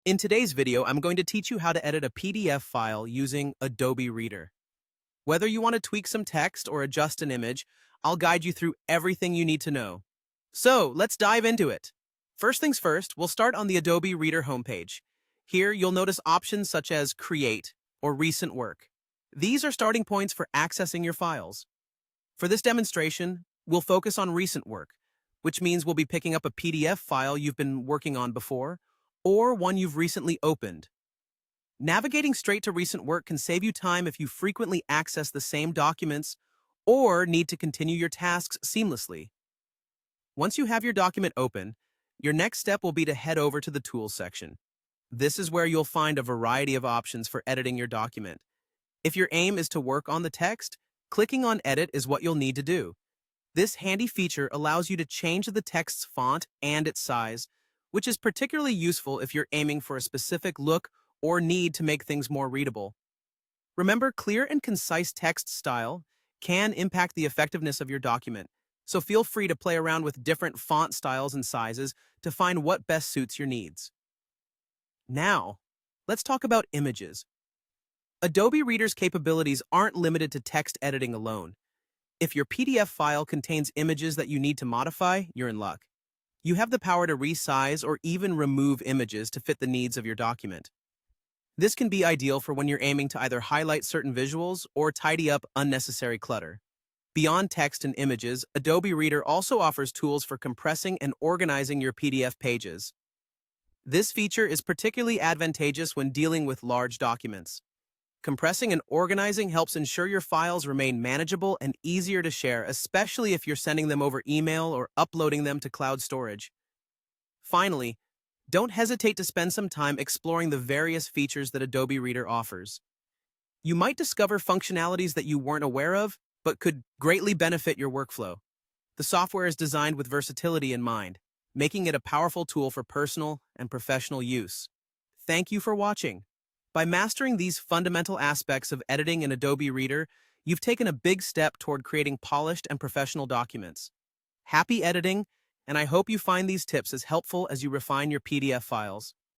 In today's video, I'm going to teach you how to edit a PDF file using Adobe Reader. Whether you want to tweak some text or adjust an image, I'll guide you through everything you need to know. So, let's dive into it. First things first, we'll start on the Adobe Reader homepage. Here, you'll notice options such as Create or Recent Work. These are starting points for accessing your files. For this demonstration, we'll focus on recent work, which means we'll be picking up a PDF file you've been working on before, or one you've recently opened. Navigating straight to recent work can save you time if you frequently access the same documents or need to continue your tasks seamlessly. Once you have your document open, your next step will be to head over to the Tools section. This is where you'll find a variety of options for editing your document. If your aim is to work on the text, clicking on Edit is what you'll need to do. This handy feature allows you to change the text's font and its size, which is particularly useful if you're aiming for a specific look or need to make things more readable. Remember, clear and concise text style can impact the effectiveness of your document, so feel free to play around with different font styles and sizes to find what best suits your needs. Now, let's talk about images. Adobe Reader's capabilities aren't limited to text editing alone. If your PDF file contains images that you need to modify, you're in luck. You have the power to resize or even remove images to fit the needs of your document. This can be ideal for when you're aiming to either highlight certain visuals or tidy up unnecessary clutter. Beyond text and images, Adobe Reader also offers tools for compressing and organizing your PDF pages. This feature is particularly advantageous when dealing with large documents. Compressing and organizing helps ensure your files remain manageable and easier to share, especially if you're sending them over email or uploading them to cloud storage. Finally, don't hesitate to spend some time exploring the various features that Adobe Reader offers. You might discover functionalities that you weren't aware of, but could greatly benefit your workflow. The software is designed with versatility in mind, making it a powerful tool for personal and professional use. Thank you for watching. By mastering these fundamental aspects of editing in Adobe Reader, you've taken a big step toward creating polished and professional documents. Happy editing, and I hope you find these tips as helpful as you refine your PDF files.